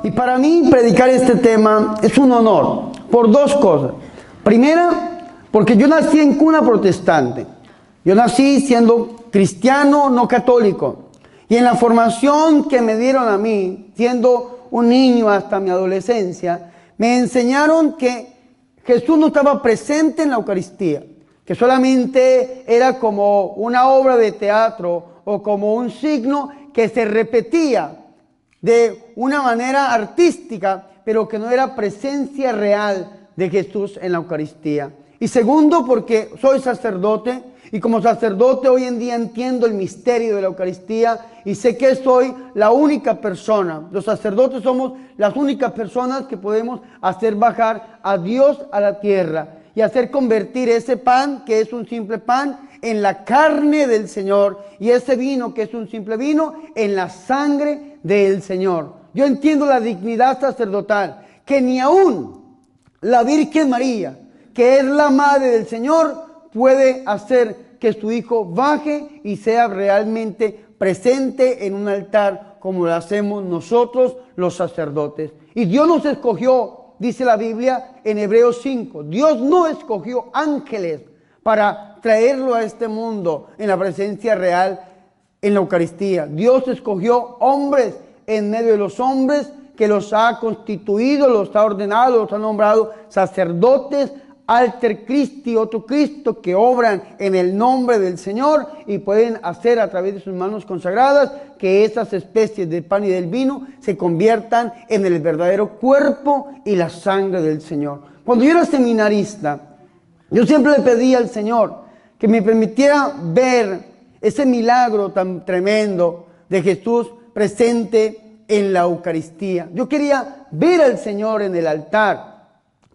Y para mí predicar este tema es un honor, por dos cosas. Primera, porque yo nací en cuna protestante. Yo nací siendo cristiano, no católico. Y en la formación que me dieron a mí, siendo un niño hasta mi adolescencia, me enseñaron que Jesús no estaba presente en la Eucaristía, que solamente era como una obra de teatro o como un signo que se repetía de una manera artística, pero que no era presencia real de Jesús en la Eucaristía. Y segundo, porque soy sacerdote y como sacerdote hoy en día entiendo el misterio de la Eucaristía y sé que soy la única persona, los sacerdotes somos las únicas personas que podemos hacer bajar a Dios a la tierra y hacer convertir ese pan, que es un simple pan, en la carne del Señor, y ese vino, que es un simple vino, en la sangre del Señor. Yo entiendo la dignidad sacerdotal, que ni aún la Virgen María, que es la madre del Señor, puede hacer que su hijo baje y sea realmente presente en un altar como lo hacemos nosotros los sacerdotes. Y Dios nos escogió, dice la Biblia en Hebreos 5, Dios no escogió ángeles para traerlo a este mundo en la presencia real en la Eucaristía. Dios escogió hombres en medio de los hombres, que los ha constituido, los ha ordenado, los ha nombrado sacerdotes, alter Christi, otro Cristo, que obran en el nombre del Señor y pueden hacer a través de sus manos consagradas que esas especies del pan y del vino se conviertan en el verdadero cuerpo y la sangre del Señor. Cuando yo era seminarista, yo siempre le pedí al Señor que me permitiera ver ese milagro tan tremendo de Jesús presente en la Eucaristía. Yo quería ver al Señor en el altar.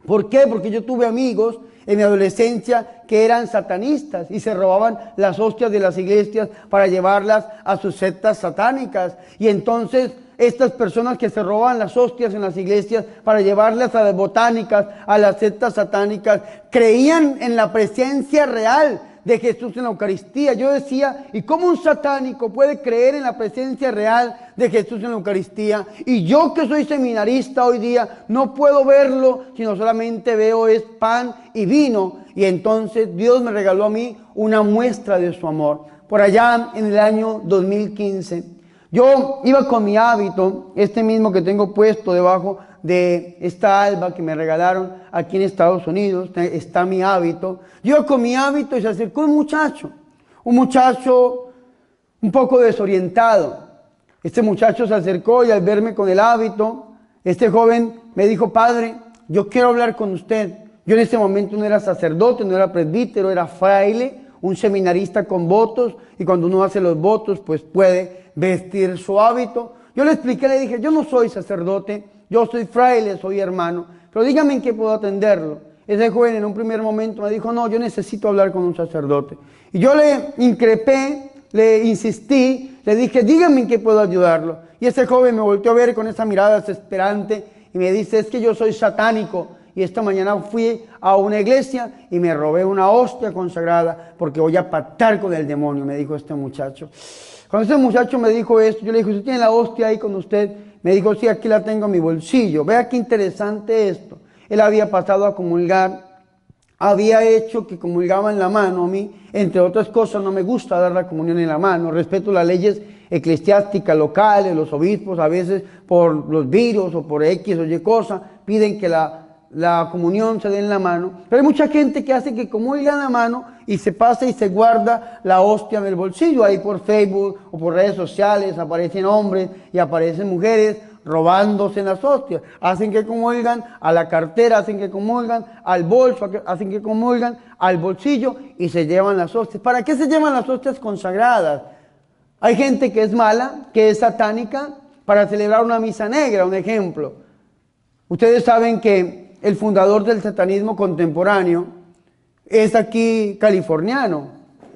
¿Por qué? Porque yo tuve amigos en mi adolescencia que eran satanistas y se robaban las hostias de las iglesias para llevarlas a sus sectas satánicas. Y entonces estas personas que se roban las hostias en las iglesias para llevarlas a las botánicas, a las sectas satánicas, creían en la presencia real de Jesús en la Eucaristía. Yo decía, ¿y cómo un satánico puede creer en la presencia real de Jesús en la Eucaristía? Y yo, que soy seminarista hoy día, no puedo verlo, sino solamente veo es pan y vino. Y entonces Dios me regaló a mí una muestra de su amor. Por allá en el año 2015, yo iba con mi hábito, este mismo que tengo puesto debajo de esta alba que me regalaron aquí en Estados Unidos, está mi hábito. Yo con mi hábito y se acercó un muchacho un poco desorientado. Este muchacho se acercó y al verme con el hábito, este joven me dijo: padre, yo quiero hablar con usted. Yo en ese momento no era sacerdote, no era presbítero, era fraile, un seminarista con votos, y cuando uno hace los votos pues puede vestir su hábito. Yo le expliqué, le dije: yo no soy sacerdote, yo soy fraile, soy hermano, pero dígame en qué puedo atenderlo. Ese joven en un primer momento me dijo: no, yo necesito hablar con un sacerdote. Y yo le increpé, le insistí, le dije: dígame en qué puedo ayudarlo. Y ese joven me volteó a ver con esa mirada desesperante y me dice: es que yo soy satánico y esta mañana fui a una iglesia y me robé una hostia consagrada porque voy a pactar con el demonio, me dijo este muchacho. Cuando ese muchacho me dijo esto, yo le dije: ¿usted tiene la hostia ahí con usted? Me dijo: sí, aquí la tengo en mi bolsillo. Vea qué interesante esto. Él había pasado a comulgar, había hecho que comulgaba en la mano. A mí, entre otras cosas, no me gusta dar la comunión en la mano. Respeto las leyes eclesiásticas locales, los obispos a veces por los virus o por X o Y cosa, piden que la comunión se dé en la mano. Pero hay mucha gente que hace que comulga en la mano y se pasa y se guarda la hostia en el bolsillo. Ahí por Facebook o por redes sociales aparecen hombres y aparecen mujeres robándose las hostias. Hacen que comulgan a la cartera, hacen que comulgan al bolso, hacen que comulgan al bolsillo y se llevan las hostias. ¿Para qué se llevan las hostias consagradas? Hay gente que es mala, que es satánica, para celebrar una misa negra, un ejemplo. Ustedes saben que el fundador del satanismo contemporáneo es aquí californiano,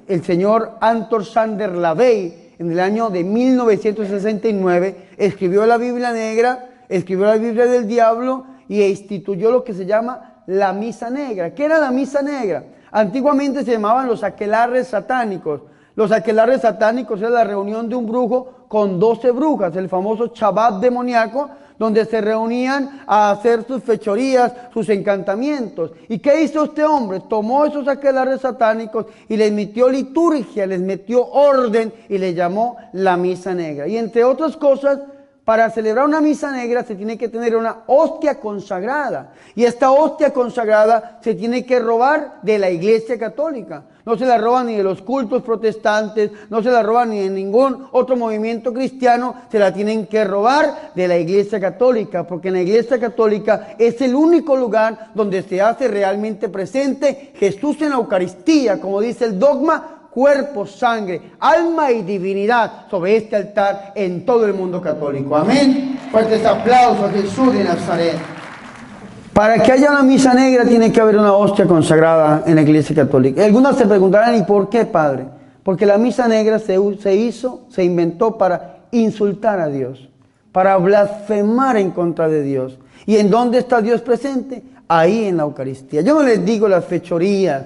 el señor Anton Sander LaVey. En el año de 1969 escribió la Biblia negra, escribió la Biblia del diablo y instituyó lo que se llama la misa negra. ¿Qué era la misa negra? Antiguamente se llamaban los aquelarres satánicos. Los aquelarres satánicos era la reunión de un brujo con 12 brujas, el famoso Shabbat demoníaco, donde se reunían a hacer sus fechorías, sus encantamientos. ¿Y qué hizo este hombre? Tomó esos aquelarres satánicos y les metió liturgia, les metió orden y le llamó la misa negra. Y entre otras cosas, para celebrar una misa negra se tiene que tener una hostia consagrada. Y esta hostia consagrada se tiene que robar de la Iglesia Católica. No se la roban ni de los cultos protestantes, no se la roban ni de ningún otro movimiento cristiano, se la tienen que robar de la Iglesia Católica, porque en la Iglesia Católica es el único lugar donde se hace realmente presente Jesús en la Eucaristía, como dice el dogma, cuerpo, sangre, alma y divinidad sobre este altar en todo el mundo católico. Amén. Fuertes aplausos a Jesús de Nazaret. Para que haya una misa negra tiene que haber una hostia consagrada en la Iglesia Católica. Y algunos se preguntarán, ¿y por qué, Padre? Porque la misa negra se inventó para insultar a Dios, para blasfemar en contra de Dios. ¿Y en dónde está Dios presente? Ahí en la Eucaristía. Yo no les digo las fechorías,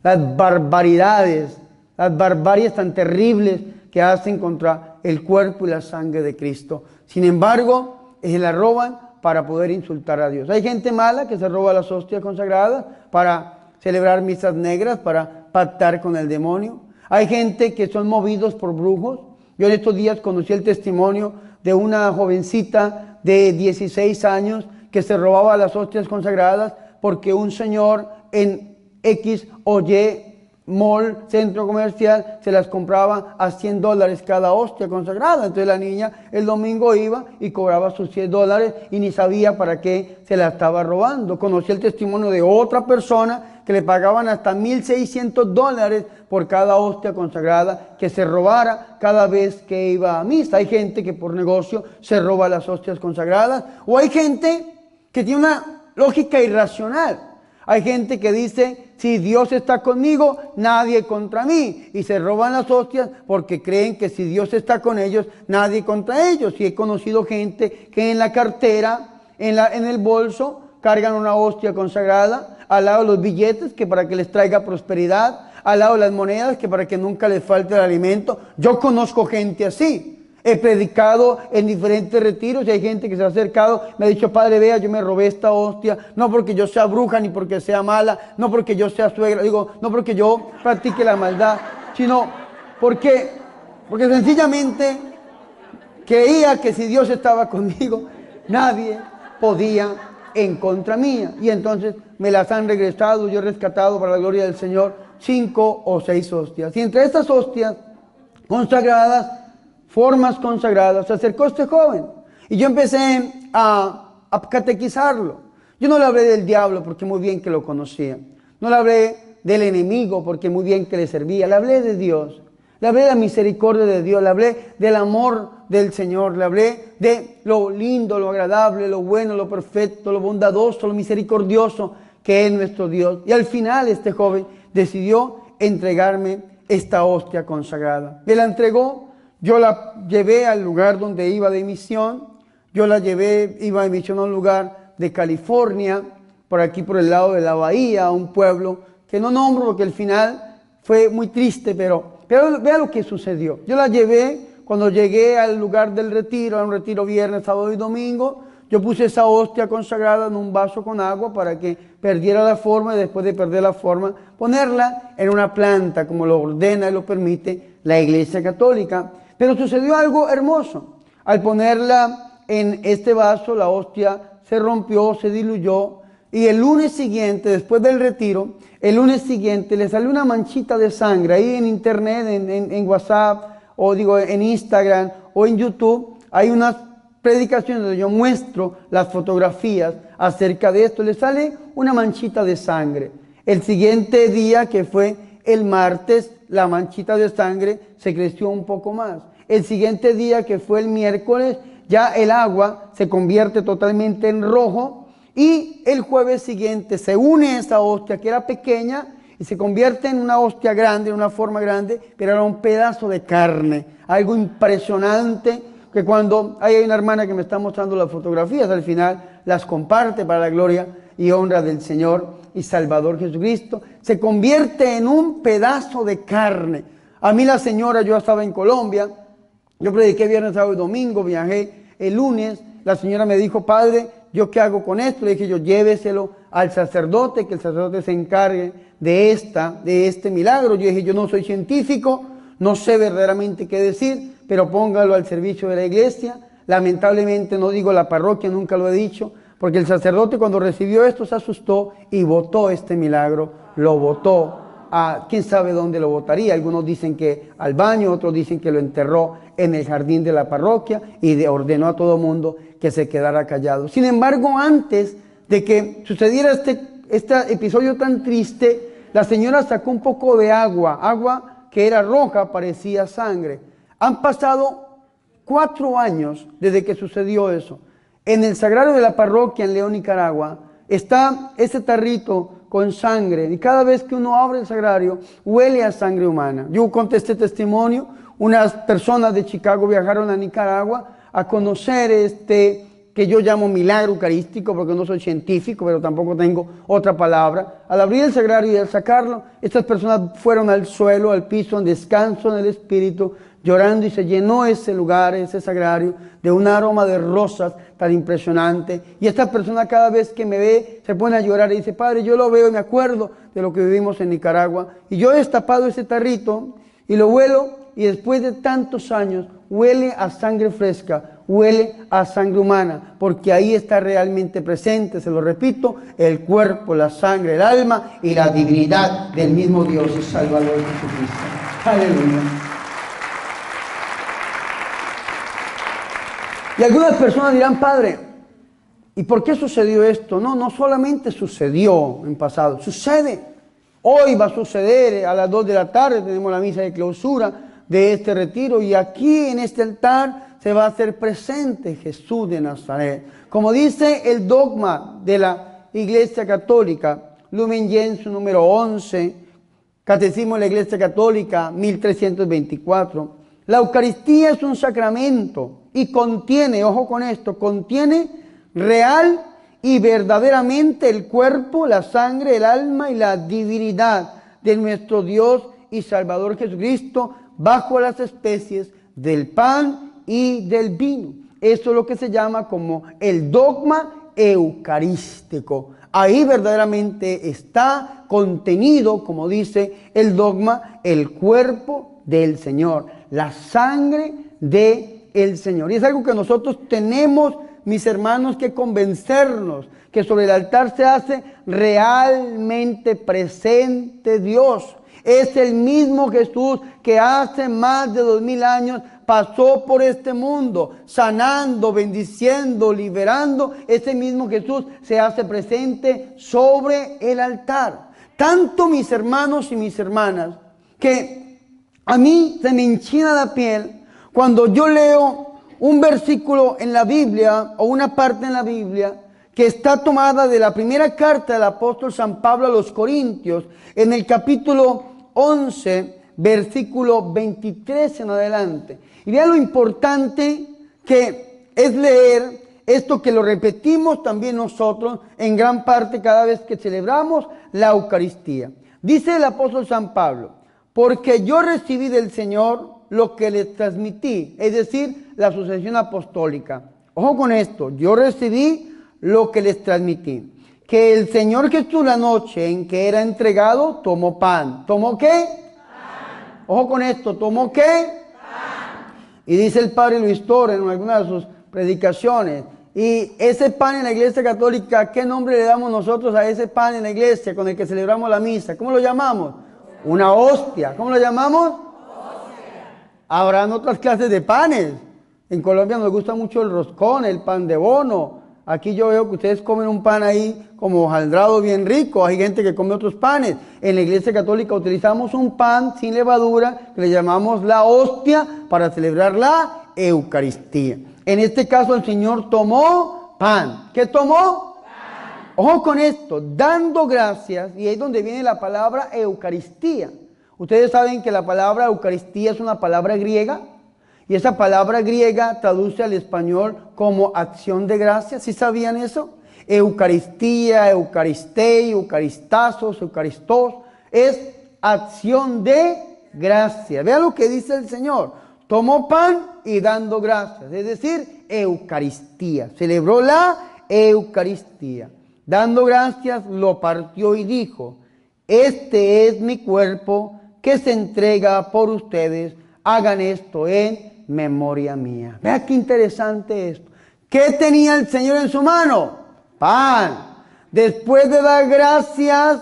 las barbaridades, las barbaries tan terribles que hacen contra el cuerpo y la sangre de Cristo. Sin embargo, se la roban para poder insultar a Dios. Hay gente mala que se roba las hostias consagradas para celebrar misas negras, para pactar con el demonio. Hay gente que son movidos por brujos. Yo en estos días conocí el testimonio de una jovencita de 16 años que se robaba las hostias consagradas porque un señor en X o Y mall, centro comercial, se las compraba a $100 cada hostia consagrada. Entonces la niña el domingo iba y cobraba sus $100 y ni sabía para qué se la estaba robando. Conocí el testimonio de otra persona que le pagaban hasta $1,600 por cada hostia consagrada que se robara cada vez que iba a misa. Hay gente que por negocio se roba las hostias consagradas, o hay gente que tiene una lógica irracional. Hay gente que dice, si Dios está conmigo, nadie contra mí. Y se roban las hostias porque creen que si Dios está con ellos, nadie contra ellos. Y he conocido gente que en la cartera, en el bolso, cargan una hostia consagrada, al lado los billetes que para que les traiga prosperidad, al lado las monedas que para que nunca les falte el alimento. Yo conozco gente así. He predicado en diferentes retiros y hay gente que se ha acercado, me ha dicho, Padre, vea, yo me robé esta hostia, no porque yo sea bruja, ni porque sea mala, no porque yo sea suegra, digo, no porque yo practique la maldad, sino porque sencillamente creía que si Dios estaba conmigo, nadie podía en contra mía. Y entonces me las han regresado, yo he rescatado para la gloria del Señor 5 o 6 hostias. Y entre estas hostias consagradas, formas consagradas, se acercó este joven y yo empecé a catequizarlo. Yo no le hablé del diablo porque muy bien que lo conocía, no le hablé del enemigo porque muy bien que le servía, le hablé de Dios, le hablé de la misericordia de Dios, le hablé del amor del Señor, le hablé de lo lindo, lo agradable, lo bueno, lo perfecto, lo bondadoso, lo misericordioso que es nuestro Dios. Y al final este joven decidió entregarme esta hostia consagrada. Me la entregó. Yo la llevé al lugar donde iba de misión. Iba de misión a un lugar de California, por aquí por el lado de la bahía, un pueblo que no nombro porque al final fue muy triste, pero vea lo que sucedió. Yo la llevé, cuando llegué al lugar del retiro, a un retiro viernes, sábado y domingo, yo puse esa hostia consagrada en un vaso con agua para que perdiera la forma y después de perder la forma, ponerla en una planta como lo ordena y lo permite la Iglesia Católica. Pero sucedió algo hermoso. Al ponerla en este vaso, la hostia se rompió, se diluyó. Y el lunes siguiente, después del retiro, el lunes siguiente le salió una manchita de sangre. Ahí en internet, en WhatsApp, o digo en Instagram, o en YouTube, hay unas predicaciones donde yo muestro las fotografías acerca de esto. Le sale una manchita de sangre. El siguiente día, que fue el martes, la manchita de sangre se creció un poco más. El siguiente día, que fue el miércoles, ya el agua se convierte totalmente en rojo. Y el jueves siguiente se une esa hostia que era pequeña y se convierte en una hostia grande, en una forma grande, pero era un pedazo de carne. Algo impresionante que cuando hay una hermana que me está mostrando las fotografías, al final las comparte para la gloria y honra del Señor y Salvador Jesucristo, se convierte en un pedazo de carne. A mí la señora, yo estaba en Colombia, yo prediqué viernes, sábado y domingo, viajé el lunes la señora me dijo, padre, ¿yo qué hago con esto? Le dije yo, lléveselo al sacerdote, que el sacerdote se encargue de este milagro. Yo dije, yo no soy científico, no sé verdaderamente qué decir, pero póngalo al servicio de la iglesia. Lamentablemente no digo la parroquia, nunca lo he dicho, porque el sacerdote cuando recibió esto se asustó y votó este milagro, lo votó a quién sabe dónde lo votaría. Algunos dicen que al baño, otros dicen que lo enterró en el jardín de la parroquia y ordenó a todo mundo que se quedara callado. Sin embargo, antes de que sucediera este episodio tan triste, la señora sacó un poco de agua que era roja, parecía sangre. Han pasado 4 años desde que sucedió eso. En el sagrario de la parroquia en León, Nicaragua, está ese tarrito con sangre, y cada vez que uno abre el sagrario huele a sangre humana. Yo conté este testimonio. Unas personas de Chicago viajaron a Nicaragua a conocer que yo llamo milagro eucarístico, porque no soy científico, pero tampoco tengo otra palabra. Al abrir el sagrario y al sacarlo, estas personas fueron al suelo, al piso, en descanso en el espíritu, llorando, y se llenó ese lugar, ese sagrario, de un aroma de rosas tan impresionante. Y esta persona cada vez que me ve se pone a llorar y dice, padre, yo lo veo y me acuerdo de lo que vivimos en Nicaragua. Y yo he destapado ese tarrito y lo huelo, y después de tantos años huele a sangre fresca, huele a sangre humana, porque ahí está realmente presente, se lo repito, el cuerpo, la sangre, el alma y la divinidad del mismo Dios y Salvador Jesucristo. Aleluya. Y algunas personas dirán, padre, ¿y por qué sucedió esto? No solamente sucedió en pasado, sucede. Hoy va a suceder a las 2 de la tarde, tenemos la misa de clausura de este retiro, y aquí en este altar se va a hacer presente Jesús de Nazaret. Como dice el dogma de la Iglesia Católica, Lumen Gentium número 11, Catecismo de la Iglesia Católica 1324, la Eucaristía es un sacramento y contiene, ojo con esto, contiene real y verdaderamente el cuerpo, la sangre, el alma y la divinidad de nuestro Dios y Salvador Jesucristo, bajo las especies del pan y del vino. Eso es lo que se llama como el dogma eucarístico. Ahí verdaderamente está contenido, como dice el dogma, el cuerpo del Señor, la sangre del Señor. Y es algo que nosotros tenemos, mis hermanos, que convencernos que sobre el altar se hace realmente presente Dios. Es el mismo Jesús que hace más de 2000 años pasó por este mundo, sanando, bendiciendo, liberando. Ese mismo Jesús se hace presente sobre el altar. Tanto, mis hermanos y mis hermanas, que a mí se me enchina la piel cuando yo leo un versículo en la Biblia o una parte en la Biblia que está tomada de la primera carta del apóstol San Pablo a los Corintios, en el capítulo 11, versículo 23 en adelante. Y vean lo importante que es leer esto, que lo repetimos también nosotros en gran parte cada vez que celebramos la Eucaristía. Dice el apóstol San Pablo, porque yo recibí del Señor lo que les transmití, es decir, la sucesión apostólica. Ojo con esto, yo recibí lo que les transmití, que el Señor Jesús, la noche en que era entregado, tomó pan. ¿Tomó qué? Pan. Ojo con esto, ¿tomó qué? Pan. Y dice el padre Luis Torres en alguna de sus predicaciones, y ese pan en la Iglesia Católica, ¿qué nombre le damos nosotros a ese pan en la iglesia con el que celebramos la misa? ¿Cómo lo llamamos? Una hostia. ¿Cómo lo llamamos? Hostia. Habrán otras clases de panes. En Colombia nos gusta mucho el roscón, el pan de bono. Aquí yo veo que ustedes comen un pan ahí como hojaldrado bien rico. Hay gente que come otros panes. En la Iglesia Católica utilizamos un pan sin levadura que le llamamos la hostia para celebrar la Eucaristía. En este caso el Señor tomó pan. ¿Qué tomó? Pan. Ojo con esto, dando gracias, y ahí es donde viene la palabra Eucaristía. Ustedes saben que la palabra Eucaristía es una palabra griega. Y esa palabra griega traduce al español como acción de gracias. ¿Sí sabían eso? Eucaristía, eucaristei, eucaristazos, eucaristos. Es acción de gracias. Vean lo que dice el Señor. tomó pan y dando gracias, es decir, Eucaristía, celebró la Eucaristía. Dando gracias, lo partió y dijo, este es mi cuerpo que se entrega por ustedes, hagan esto en memoria mía. Vea qué interesante esto. ¿Qué tenía el Señor en su mano? Pan. Después de dar gracias,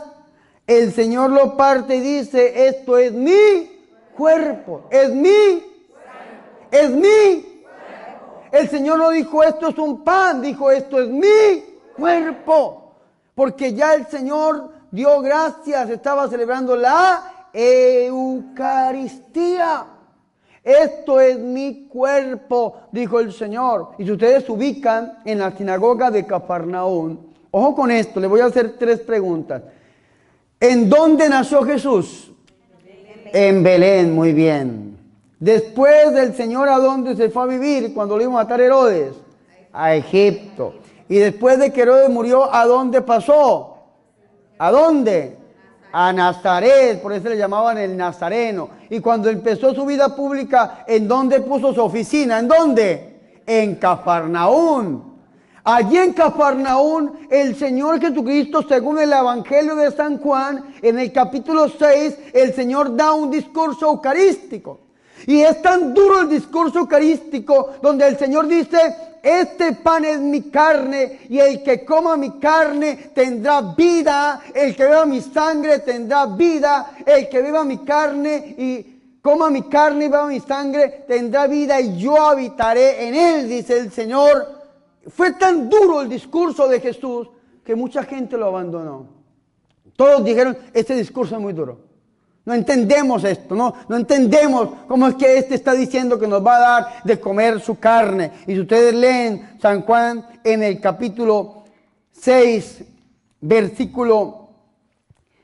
el Señor lo parte y dice, esto es mi cuerpo, es mi cuerpo. El Señor no dijo, esto es un pan, dijo, esto es mi cuerpo. Porque ya el Señor dio gracias, estaba celebrando la Eucaristía. Esto es mi cuerpo, dijo el Señor. Y si ustedes se ubican en la sinagoga de Cafarnaún, ojo con esto, le voy a hacer 3 preguntas. ¿En dónde nació Jesús? En Belén, muy bien. Después del Señor, ¿a dónde se fue a vivir cuando lo iba a matar Herodes? A Egipto. Y después de que Herodes murió, ¿a dónde pasó? ¿A dónde? A Nazaret, por eso le llamaban el Nazareno. Y cuando empezó su vida pública, ¿en dónde puso su oficina? ¿En dónde? En Cafarnaún. Allí en Cafarnaún, el Señor Jesucristo, según el Evangelio de San Juan, en el capítulo 6, el Señor da un discurso eucarístico. Y es tan duro el discurso eucarístico donde el Señor dice, este pan es mi carne y el que coma mi carne tendrá vida, el que beba mi sangre tendrá vida, el que beba mi carne y coma mi carne y beba mi sangre tendrá vida y yo habitaré en él, dice el Señor. Fue tan duro el discurso de Jesús que mucha gente lo abandonó. Todos dijeron, este discurso es muy duro. No entendemos esto, no entendemos cómo es que este está diciendo que nos va a dar de comer su carne. Y si ustedes leen San Juan en el capítulo 6, versículo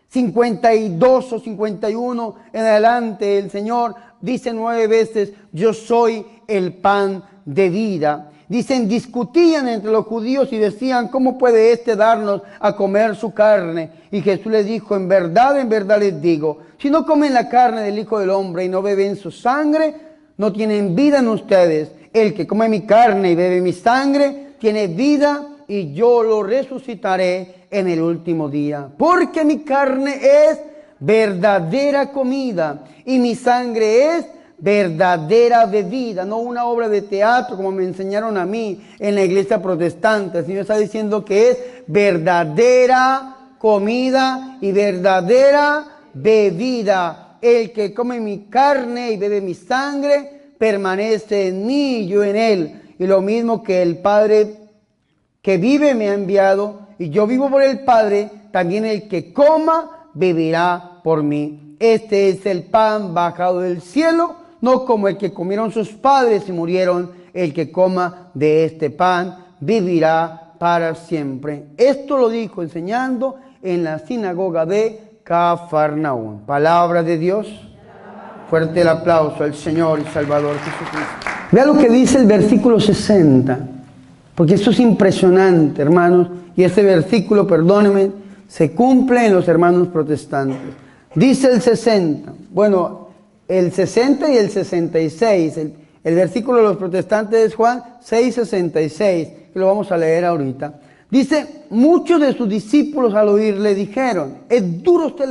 52 o 51 en adelante, el Señor dice 9 veces, yo soy el pan de vida. Dicen, discutían entre los judíos y decían, ¿cómo puede éste darnos a comer su carne? Y Jesús les dijo, en verdad les digo, si no comen la carne del Hijo del Hombre y no beben su sangre, no tienen vida en ustedes. El que come mi carne y bebe mi sangre, tiene vida y yo lo resucitaré en el último día. Porque mi carne es verdadera comida y mi sangre es verdadera bebida, no una obra de teatro como me enseñaron a mí en la iglesia protestante. El Señor está diciendo que es verdadera comida y verdadera bebida. El que come mi carne y bebe mi sangre permanece en mí y yo en él. Y lo mismo que el Padre que vive me ha enviado y yo vivo por el Padre, también el que coma vivirá por mí. Este es el pan bajado del cielo, no como el que comieron sus padres y murieron. El que coma de este pan vivirá para siempre. Esto lo dijo enseñando en la sinagoga de Cafarnaún. Palabra de Dios. Fuerte el aplauso al Señor y Salvador Jesucristo. Vea lo que dice el versículo 60, porque esto es impresionante, hermanos, y este versículo, perdónenme, se cumple en los hermanos protestantes. Dice el 60, bueno, el 60 y el 66, el versículo de los protestantes es Juan 6:66, que lo vamos a leer ahorita. Dice, muchos de sus discípulos al oírle dijeron, es duro este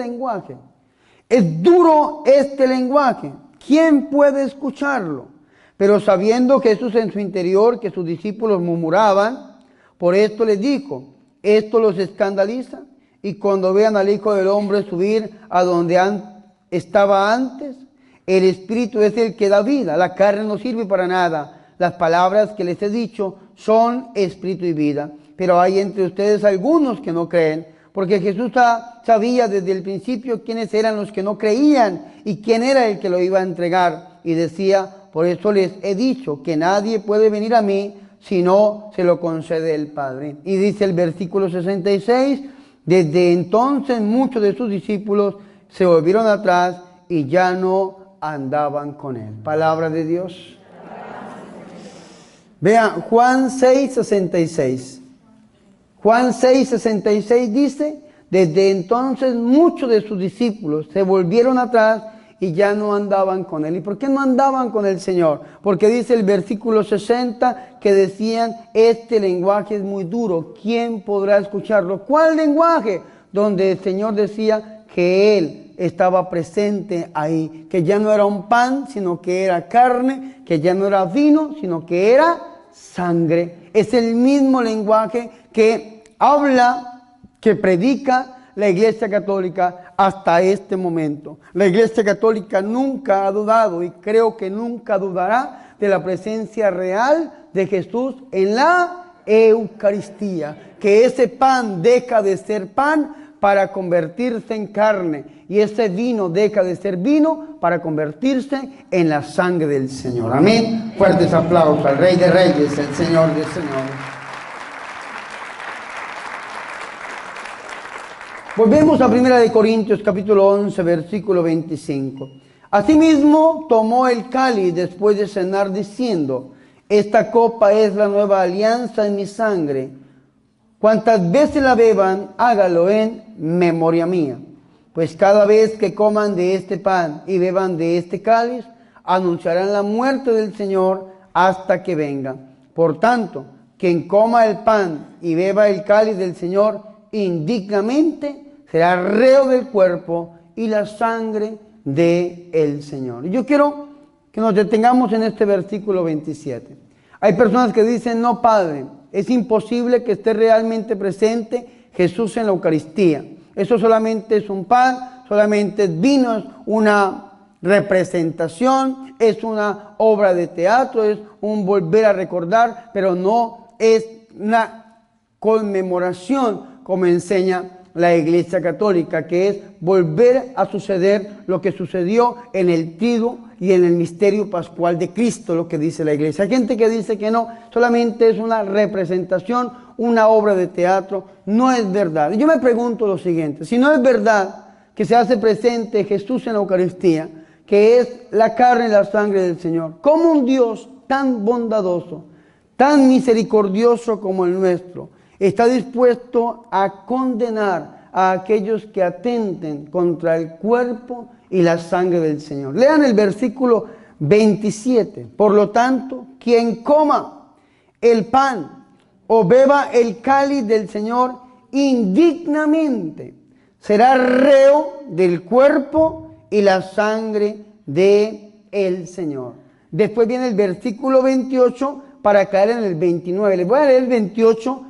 lenguaje, ¿quién puede escucharlo? Pero sabiendo Jesús en su interior que sus discípulos murmuraban, por esto les dijo, esto los escandaliza, y cuando vean al Hijo del Hombre subir a donde estaba antes, el Espíritu es el que da vida, la carne no sirve para nada. Las palabras que les he dicho son espíritu y vida. Pero hay entre ustedes algunos que no creen, porque Jesús sabía desde el principio quiénes eran los que no creían y quién era el que lo iba a entregar. Y decía, por eso les he dicho que nadie puede venir a mí si no se lo concede el Padre. Y dice el versículo 66, desde entonces muchos de sus discípulos se volvieron atrás y ya no andaban con él. Palabra de Dios. Vean, Juan 6:66. Juan 6:66 dice, desde entonces muchos de sus discípulos se volvieron atrás y ya no andaban con él. ¿Y por qué no andaban con el Señor? Porque dice el versículo 60 que decían, este lenguaje es muy duro, ¿quién podrá escucharlo? ¿Cuál lenguaje? Donde el Señor decía que Él estaba presente ahí, que ya no era un pan, sino que era carne, que ya no era vino, sino que era sangre. Es el mismo lenguaje que habla, que predica la Iglesia Católica hasta este momento. La Iglesia Católica nunca ha dudado y creo que nunca dudará de la presencia real de Jesús en la Eucaristía. Que ese pan deja de ser pan para convertirse en carne y ese vino deja de ser vino para convertirse en la sangre del Señor. Amén. Fuertes aplausos al Rey de Reyes, el Señor de Señores. Volvemos a 1 Corintios capítulo 11, versículo 25. Asimismo tomó el cáliz después de cenar diciendo, esta copa es la nueva alianza en mi sangre. Cuantas veces la beban, hágalo en memoria mía. Pues cada vez que coman de este pan y beban de este cáliz, anunciarán la muerte del Señor hasta que venga. Por tanto, quien coma el pan y beba el cáliz del Señor indignamente, será reo del cuerpo y la sangre del Señor. Y yo quiero que nos detengamos en este versículo 27. Hay personas que dicen, no, Padre, es imposible que esté realmente presente Jesús en la Eucaristía. Eso solamente es un pan, solamente es vino, es una representación, es una obra de teatro, es un volver a recordar, pero no es una conmemoración como enseña la Iglesia Católica, que es volver a suceder lo que sucedió en el triduo y en el misterio pascual de Cristo, lo que dice la Iglesia. Hay gente que dice que no, solamente es una representación, una obra de teatro, no es verdad. Y yo me pregunto lo siguiente, si no es verdad que se hace presente Jesús en la Eucaristía, que es la carne y la sangre del Señor, ¿cómo un Dios tan bondadoso, tan misericordioso como el nuestro, está dispuesto a condenar a aquellos que atenten contra el cuerpo y la sangre del Señor? Lean el versículo 27. Por lo tanto, quien coma el pan o beba el cáliz del Señor indignamente, será reo del cuerpo y la sangre del Señor. Después viene el versículo 28 para caer en el 29. Les voy a leer el 28,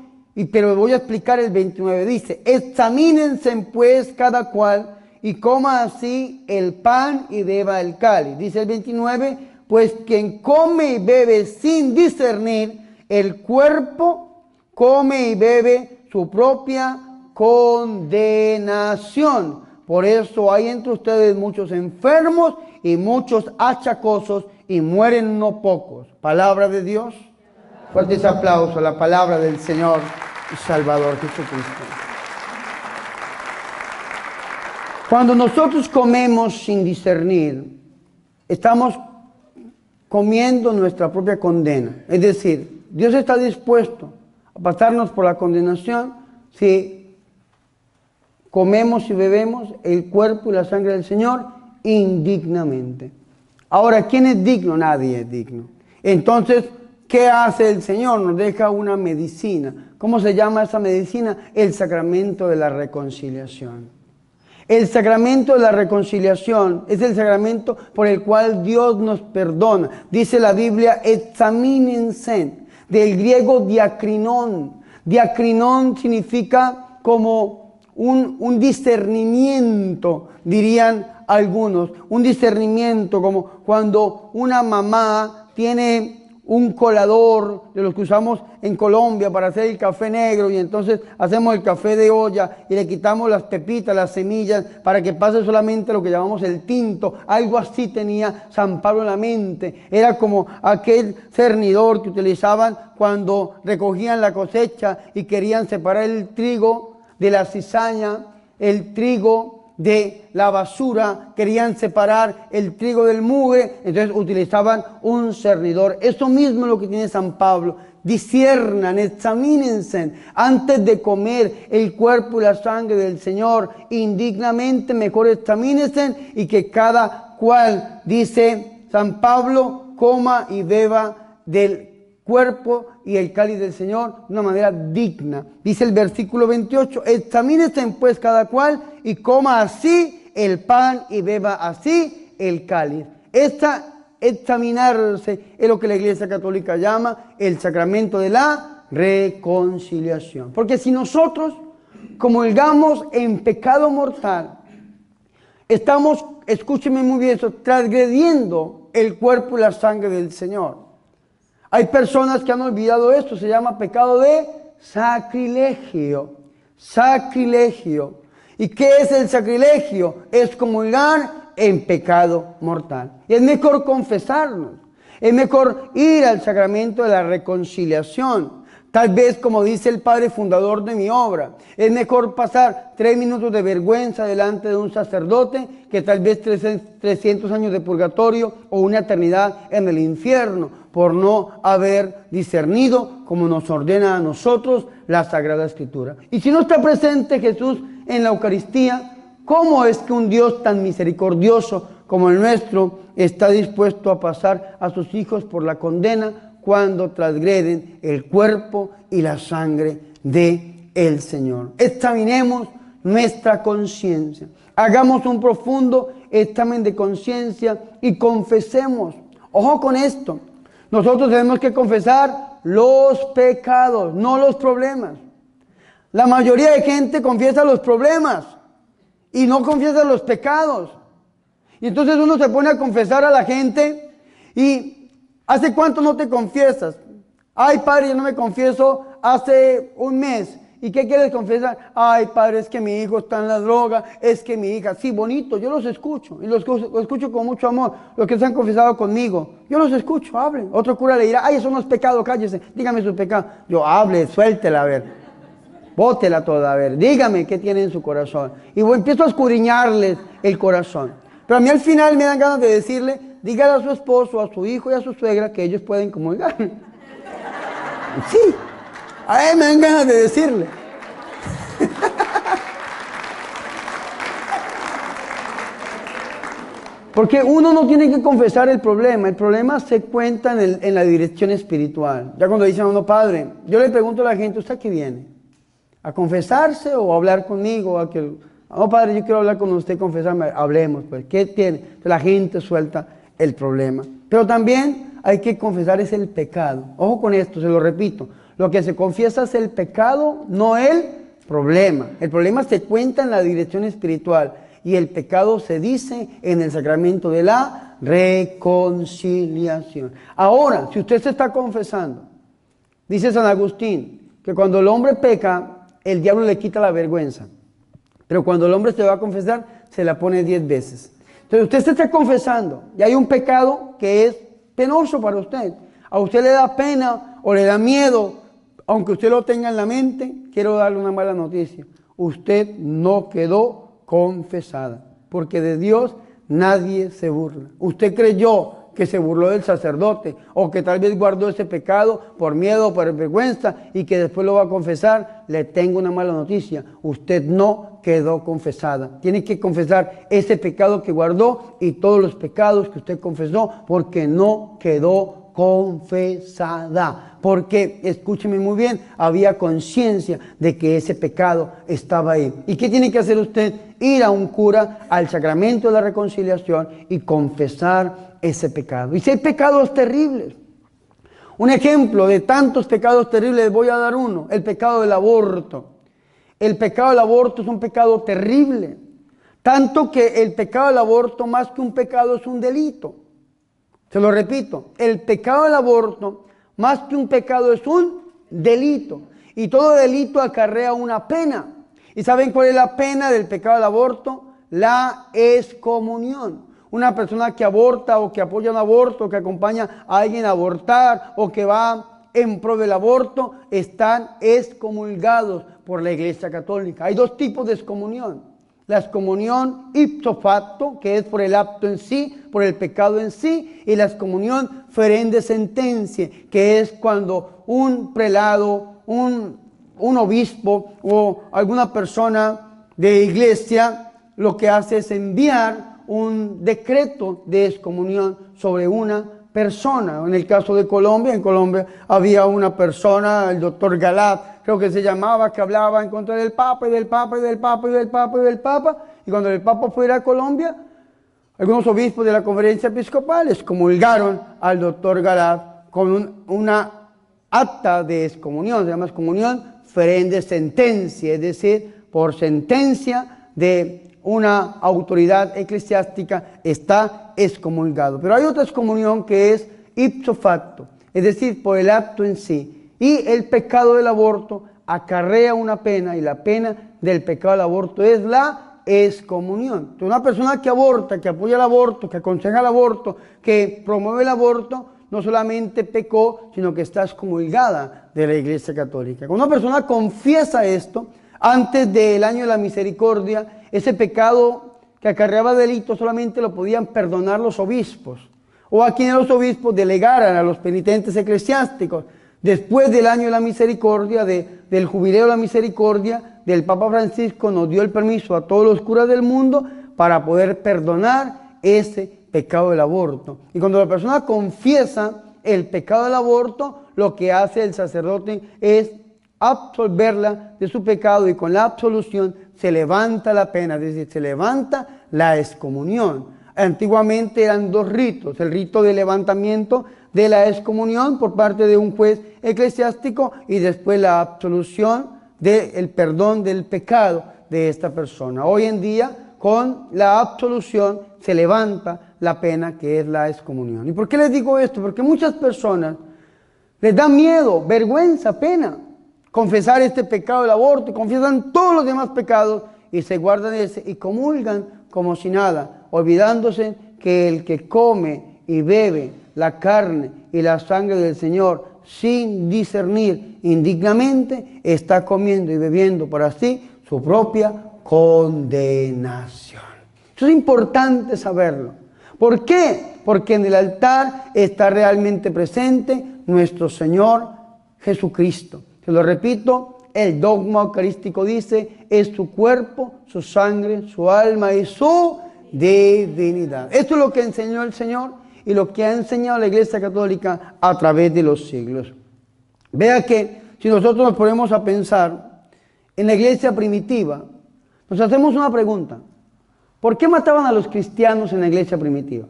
pero voy a explicar el 29. Dice, examínense pues cada cual y coma así el pan y beba el cáliz. Dice el 29, pues quien come y bebe sin discernir el cuerpo, come y bebe su propia condenación. Por eso hay entre ustedes muchos enfermos y muchos achacosos y mueren no pocos. Palabra de Dios. Fuertes aplausos a la palabra del Señor y Salvador Jesucristo. Cuando nosotros comemos sin discernir, estamos comiendo nuestra propia condena. Es decir, Dios está dispuesto a pasarnos por la condenación si comemos y bebemos el cuerpo y la sangre del Señor indignamente. Ahora, ¿quién es digno? Nadie es digno. Entonces, ¿qué hace el Señor? Nos deja una medicina. ¿Cómo se llama esa medicina? El sacramento de la reconciliación. El sacramento de la reconciliación es el sacramento por el cual Dios nos perdona. Dice la Biblia, examínense, del griego diakrinón. Diakrinón significa como un discernimiento, dirían algunos. Un discernimiento como cuando una mamá tiene un colador de los que usamos en Colombia para hacer el café negro, y entonces hacemos el café de olla y le quitamos las pepitas, las semillas, para que pase solamente lo que llamamos el tinto. Algo así tenía San Pablo en la mente. Era como aquel cernidor que utilizaban cuando recogían la cosecha y querían separar el trigo de la cizaña, el trigo de la basura, querían separar el trigo del mugre, entonces utilizaban un cernidor. Eso mismo es lo que tiene San Pablo. Disciernan, examínense antes de comer el cuerpo y la sangre del Señor indignamente. Mejor examínense y que cada cual dice San Pablo, coma y beba del cuerpo y el cáliz del Señor de una manera digna. Dice el versículo 28, examínense pues cada cual y coma así el pan y beba así el cáliz. Examinarse es lo que la Iglesia Católica llama el sacramento de la reconciliación. Porque si nosotros comulgamos en pecado mortal, estamos, escúcheme muy bien eso, transgrediendo el cuerpo y la sangre del Señor. Hay personas que han olvidado esto, se llama pecado de sacrilegio. Sacrilegio. ¿Y qué es el sacrilegio? Es comulgar en pecado mortal. Y es mejor confesarnos, es mejor ir al sacramento de la reconciliación. Tal vez, como dice el padre fundador de mi obra, es mejor pasar 3 minutos de vergüenza delante de un sacerdote que tal vez 300 años de purgatorio o una eternidad en el infierno por no haber discernido como nos ordena a nosotros la Sagrada Escritura. Y si no está presente Jesús en la Eucaristía, ¿cómo es que un Dios tan misericordioso como el nuestro está dispuesto a pasar a sus hijos por la condena cuando transgreden el cuerpo y la sangre de el Señor? Examinemos nuestra conciencia, hagamos un profundo examen de conciencia y confesemos. Ojo con esto, nosotros tenemos que confesar los pecados, no los problemas. La mayoría de gente confiesa los problemas y no confiesa los pecados. Y entonces uno se pone a confesar a la gente y ¿hace cuánto no te confiesas? Ay, padre, yo no me confieso hace un mes. ¿Y qué quieres confesar? Ay, padre, es que mi hijo está en la droga, es que mi hija... Sí, bonito, yo los escucho, y los escucho con mucho amor. Los que se han confesado conmigo, yo los escucho, hablen. Otro cura le dirá, ay, eso no es pecado, cállese, dígame su pecado. Yo, hable, suéltela, a ver, bótela toda, a ver, dígame qué tiene en su corazón. Y empiezo a escudriñarles el corazón. Pero a mí al final me dan ganas de decirle, dígale a su esposo, a su hijo y a su suegra que ellos pueden comulgar. Sí, a él me dan ganas de decirle. Porque uno no tiene que confesar el problema se cuenta en la dirección espiritual. Ya cuando dicen, no, padre, yo le pregunto a la gente, ¿usted a qué viene? ¿A confesarse o a hablar conmigo? No, padre, yo quiero hablar con usted, confesarme, hablemos, pues, ¿qué tiene? Entonces, la gente suelta el problema. Pero también hay que confesar es el pecado. Ojo con esto, se lo repito. Lo que se confiesa es el pecado, no el problema. El problema se cuenta en la dirección espiritual y el pecado se dice en el sacramento de la reconciliación. Ahora, si usted se está confesando, dice San Agustín, que cuando el hombre peca, el diablo le quita la vergüenza. Pero cuando el hombre se va a confesar, se la pone 10 veces. Entonces usted se está confesando y hay un pecado que es penoso para usted. A usted le da pena o le da miedo, aunque usted lo tenga en la mente, quiero darle una mala noticia. Usted no quedó confesada, porque de Dios nadie se burla. Usted creyó que se burló del sacerdote o que tal vez guardó ese pecado por miedo o por vergüenza y que después lo va a confesar. Le tengo una mala noticia, usted no quedó confesada. Tiene que confesar ese pecado que guardó y todos los pecados que usted confesó, porque no quedó confesada, porque, escúcheme muy bien, había conciencia de que ese pecado estaba ahí. ¿Y qué tiene que hacer usted? Ir a un cura, al sacramento de la reconciliación y confesar ese pecado. Y si hay pecados terribles, un ejemplo de tantos pecados terribles, voy a dar uno, el pecado del aborto. El pecado del aborto es un pecado terrible, tanto que el pecado del aborto, más que un pecado, es un delito. Se lo repito, el pecado del aborto, más que un pecado, es un delito. Y todo delito acarrea una pena. ¿Y saben cuál es la pena del pecado del aborto? La excomunión. Una persona que aborta o que apoya un aborto, que acompaña a alguien a abortar o que va en pro del aborto, están excomulgados por la Iglesia Católica. Hay dos tipos de excomunión. La excomunión ipso facto, que es por el acto en sí, por el pecado en sí, y la excomunión ferende sentencia, que es cuando un prelado, un obispo o alguna persona de iglesia lo que hace es enviar un decreto de excomunión sobre una persona. En el caso de Colombia, en Colombia había una persona, el doctor Galat, creo que se llamaba, que hablaba en contra del Papa y del Papa y del Papa y del Papa y del Papa. Y cuando el Papa fuera a Colombia, algunos obispos de la conferencia episcopal excomulgaron al doctor Galat con una acta de excomunión, se llama excomunión ferende sentencia, es decir, por sentencia de una autoridad eclesiástica está excomulgado. Pero hay otra excomunión que es ipso facto, es decir, por el acto en sí. Y el pecado del aborto acarrea una pena, y la pena del pecado del aborto es la excomunión. Entonces, una persona que aborta, que apoya el aborto, que aconseja el aborto, que promueve el aborto, no solamente pecó, sino que está excomulgada de la Iglesia Católica. Cuando una persona confiesa esto, antes del año de la misericordia, ese pecado que acarreaba delito solamente lo podían perdonar los obispos, o a quienes los obispos delegaran a los penitentes eclesiásticos. Después del año de la misericordia, del jubileo de la misericordia, del Papa Francisco nos dio el permiso a todos los curas del mundo para poder perdonar ese pecado del aborto. Y cuando la persona confiesa el pecado del aborto, lo que hace el sacerdote es absolverla de su pecado, y con la absolución se levanta la pena, es decir, se levanta la excomunión. Antiguamente eran dos ritos: el rito de levantamiento de la excomunión por parte de un juez eclesiástico, y después la absolución del perdón del pecado de esta persona. Hoy en día, con la absolución se levanta la pena, que es la excomunión. ¿Y por qué les digo esto? Porque muchas personas les da miedo, vergüenza, pena confesar este pecado del aborto, y confiesan todos los demás pecados y se guardan ese y comulgan como si nada, olvidándose que el que come y bebe la carne y la sangre del Señor sin discernir indignamente, está comiendo y bebiendo por así su propia condenación. Eso es importante saberlo. ¿Por qué? Porque en el altar está realmente presente nuestro Señor Jesucristo. Se lo repito, el dogma eucarístico dice: es su cuerpo, su sangre, su alma y su divinidad. Esto es lo que enseñó el Señor y lo que ha enseñado la Iglesia Católica a través de los siglos. Vea que si nosotros nos ponemos a pensar en la Iglesia primitiva, nos hacemos una pregunta: ¿por qué mataban a los cristianos en la Iglesia primitiva?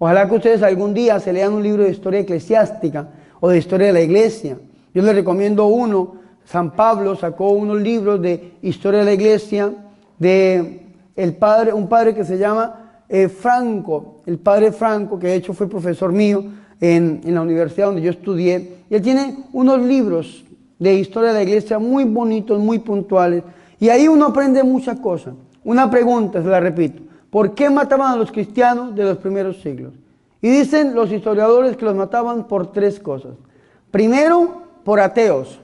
Ojalá que ustedes algún día se lean un libro de historia eclesiástica o de historia de la Iglesia. Yo les recomiendo uno. San Pablo sacó unos libros de historia de la Iglesia de un padre que se llama Franco, el padre Franco, que de hecho fue profesor mío en la universidad donde yo estudié. Y él tiene unos libros de historia de la Iglesia muy bonitos, muy puntuales, y ahí uno aprende muchas cosas. Una pregunta, se la repito: ¿por qué mataban a los cristianos de los primeros siglos? Y dicen los historiadores que los mataban por tres cosas. Primero, por ateos.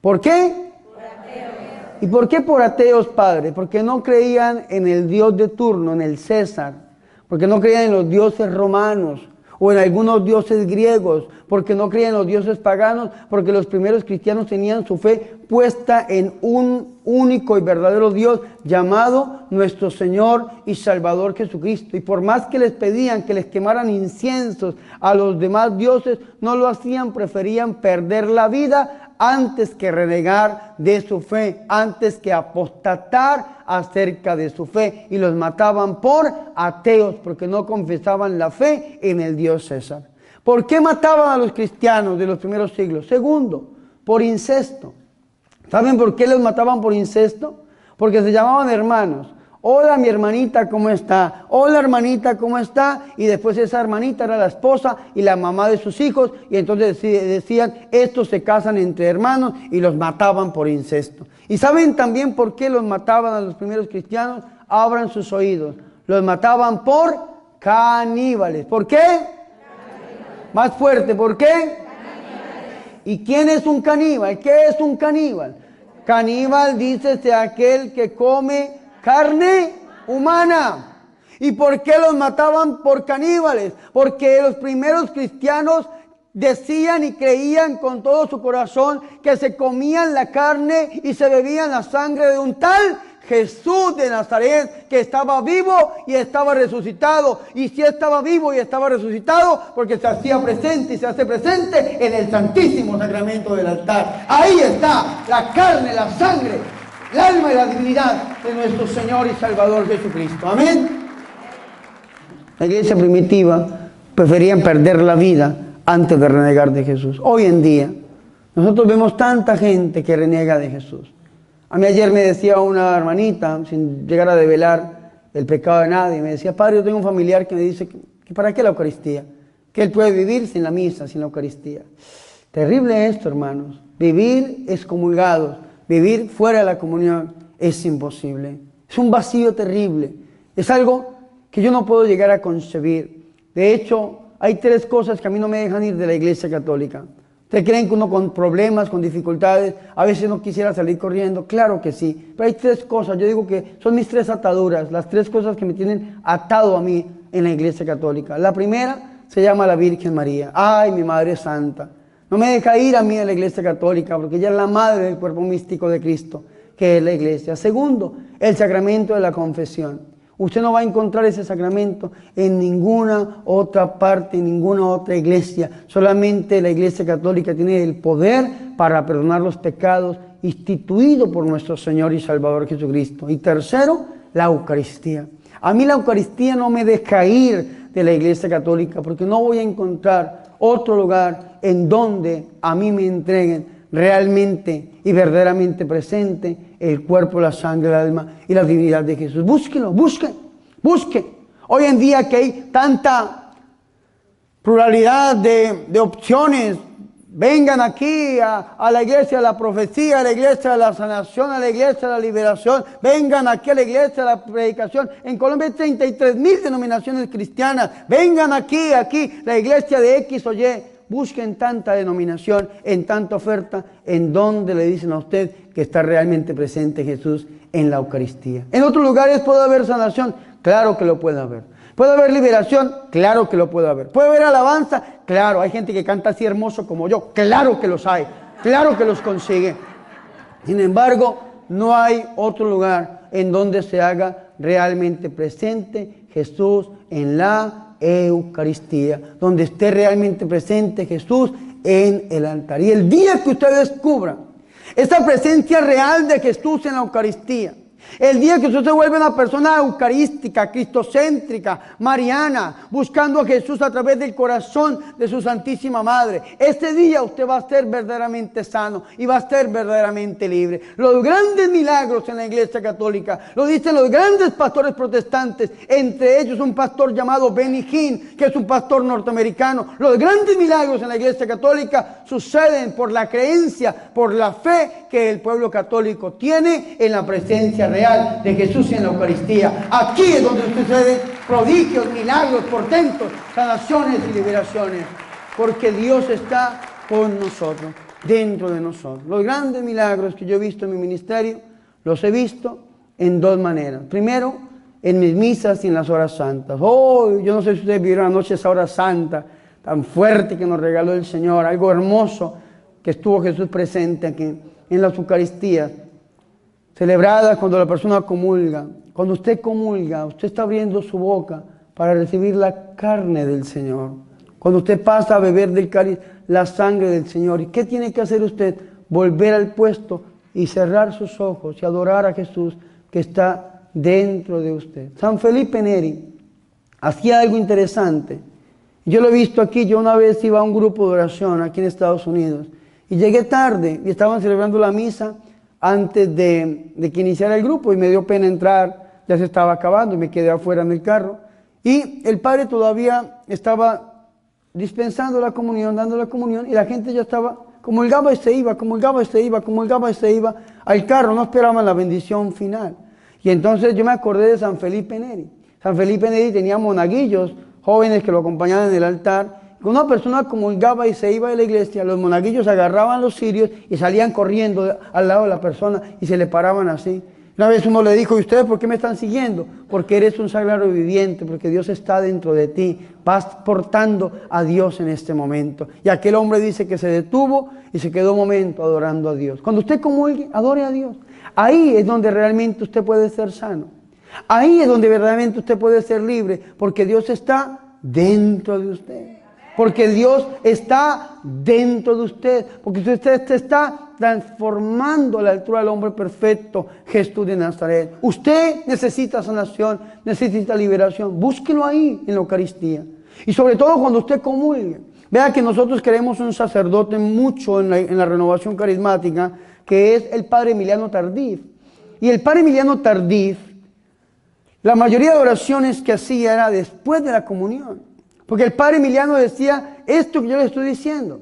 ¿Por qué? Por ateos. ¿Y por qué por ateos, padre? Porque no creían en el Dios de turno, en el César. Porque no creían en los dioses romanos o en algunos dioses griegos. Porque no creían en los dioses paganos. Porque los primeros cristianos tenían su fe puesta en un único y verdadero Dios llamado nuestro Señor y Salvador Jesucristo. Y por más que les pedían que les quemaran inciensos a los demás dioses, no lo hacían, preferían perder la vida antes que renegar de su fe, antes que apostatar acerca de su fe, y los mataban por ateos, porque no confesaban la fe en el Dios César. ¿Por qué mataban a los cristianos de los primeros siglos? Segundo, por incesto. ¿Saben por qué los mataban por incesto? Porque se llamaban hermanos. Hola, mi hermanita, ¿cómo está? Hola, hermanita, ¿cómo está? Y después esa hermanita era la esposa y la mamá de sus hijos, y entonces decían: estos se casan entre hermanos, y los mataban por incesto. ¿Y saben también por qué los mataban a los primeros cristianos? Abran sus oídos. Los mataban por caníbales. ¿Por qué? Caníbales. Más fuerte, ¿por qué? Caníbales. ¿Y quién es un caníbal? ¿Qué es un caníbal? Caníbal, dícese, aquel que come carne humana. ¿Y por qué los mataban por caníbales? Porque los primeros cristianos decían y creían con todo su corazón que se comían la carne y se bebían la sangre de un tal Jesús de Nazaret, que estaba vivo y estaba resucitado. Y si estaba vivo y estaba resucitado, porque se hacía presente y se hace presente en el santísimo sacramento del altar. Ahí está la carne, la sangre, el alma y la divinidad de nuestro Señor y Salvador Jesucristo. Amén. La iglesia primitiva preferían perder la vida antes de renegar de Jesús. Hoy en día, nosotros vemos tanta gente que reniega de Jesús. A mí ayer me decía una hermanita, sin llegar a develar el pecado de nadie, me decía: padre, yo tengo un familiar que me dice que ¿para qué la Eucaristía? Que él puede vivir sin la misa, sin la Eucaristía. Terrible esto, hermanos. Vivir excomulgados, vivir fuera de la comunión es imposible. Es un vacío terrible. Es algo que yo no puedo llegar a concebir. De hecho, hay 3 cosas que a mí no me dejan ir de la Iglesia Católica. ¿Ustedes creen que uno con problemas, con dificultades, a veces no quisiera salir corriendo? Claro que sí, pero hay 3 cosas, yo digo que son mis 3 ataduras, las 3 cosas que me tienen atado a mí en la Iglesia Católica. La primera se llama la Virgen María. ¡Ay, mi Madre Santa! No me deja ir a mí a la Iglesia Católica, porque ella es la madre del cuerpo místico de Cristo, que es la Iglesia. Segundo, el sacramento de la confesión. Usted no va a encontrar ese sacramento en ninguna otra parte, en ninguna otra iglesia. Solamente la Iglesia Católica tiene el poder para perdonar los pecados instituido por nuestro Señor y Salvador Jesucristo. Y tercero, la Eucaristía. A mí la Eucaristía no me deja ir de la Iglesia Católica, porque no voy a encontrar otro lugar en donde a mí me entreguen realmente y verdaderamente presente el cuerpo, la sangre, el alma y la divinidad de Jesús. Búsquenlo, busquen. Hoy en día que hay tanta pluralidad de opciones, vengan aquí a la iglesia de la profecía, a la iglesia de la sanación, a la iglesia de la liberación, vengan aquí a la iglesia de la predicación. En Colombia hay 33,000 denominaciones cristianas, vengan aquí, la iglesia de X o Y. Busquen tanta denominación, en tanta oferta, en donde le dicen a usted que está realmente presente Jesús en la Eucaristía. En otros lugares puede haber sanación, claro que lo puede haber. ¿Puede haber liberación? Claro que lo puede haber. ¿Puede haber alabanza? Claro, hay gente que canta así hermoso como yo, claro que los hay, claro que los consigue. Sin embargo, no hay otro lugar en donde se haga realmente presente Jesús en la Eucaristía, donde esté realmente presente Jesús en el altar. Y el día que usted descubra esa presencia real de Jesús en la Eucaristía, el día que usted se vuelve una persona eucarística, cristocéntrica, mariana, buscando a Jesús a través del corazón de su Santísima Madre, ese día usted va a ser verdaderamente sano y va a ser verdaderamente libre. Los grandes milagros en la Iglesia Católica lo dicen los grandes pastores protestantes, entre ellos un pastor llamado Benny Hinn, que es un pastor norteamericano. Los grandes milagros en la Iglesia Católica suceden por la creencia, por la fe que el pueblo católico tiene en la presencia real de Jesús en la Eucaristía. Aquí es donde suceden prodigios, milagros, portentos, sanaciones y liberaciones, porque Dios está con nosotros, dentro de nosotros. Los grandes milagros que yo he visto en mi ministerio, los he visto en 2 maneras. Primero, en mis misas y en las horas santas. Oh, yo no sé si ustedes vieron anoche esa hora santa tan fuerte que nos regaló el Señor, algo hermoso que estuvo Jesús presente aquí en las Eucaristías celebradas cuando la persona comulga. Cuando usted comulga, usted está abriendo su boca para recibir la carne del Señor. Cuando usted pasa a beber del cáliz, la sangre del Señor. ¿Y qué tiene que hacer usted? Volver al puesto y cerrar sus ojos y adorar a Jesús que está dentro de usted. San Felipe Neri hacía algo interesante. Yo lo he visto aquí. Yo una vez iba a un grupo de oración aquí en Estados Unidos y llegué tarde y estaban celebrando la misa antes de que iniciara el grupo y me dio pena entrar, ya se estaba acabando y me quedé afuera en el carro. Y el padre todavía estaba dispensando la comunión, dando la comunión, y la gente ya estaba, comulgaba y se iba al carro, no esperaban la bendición final. Y entonces yo me acordé de San Felipe Neri. San Felipe Neri tenía monaguillos, jóvenes que lo acompañaban en el altar. Cuando una persona comulgaba y se iba de la iglesia, los monaguillos agarraban los cirios y salían corriendo al lado de la persona y se le paraban así. Una vez uno le dijo, ¿y ustedes por qué me están siguiendo? Porque eres un sagrario viviente, porque Dios está dentro de ti. Vas portando a Dios en este momento. Y aquel hombre dice que se detuvo y se quedó un momento adorando a Dios. Cuando usted comulgue, adore a Dios. Ahí es donde realmente usted puede ser sano. Ahí es donde verdaderamente usted puede ser libre, porque Dios está dentro de usted. Porque Dios está dentro de usted. Porque usted está transformando a la altura del hombre perfecto, Jesús de Nazaret. Usted necesita sanación, necesita liberación. Búsquelo ahí en la Eucaristía. Y sobre todo cuando usted comulgue. Vea que nosotros queremos un sacerdote mucho en la renovación carismática, que es el Padre Emiliano Tardif. Y el Padre Emiliano Tardif, la mayoría de oraciones que hacía era después de la comunión. Porque el Padre Emiliano decía esto que yo le estoy diciendo.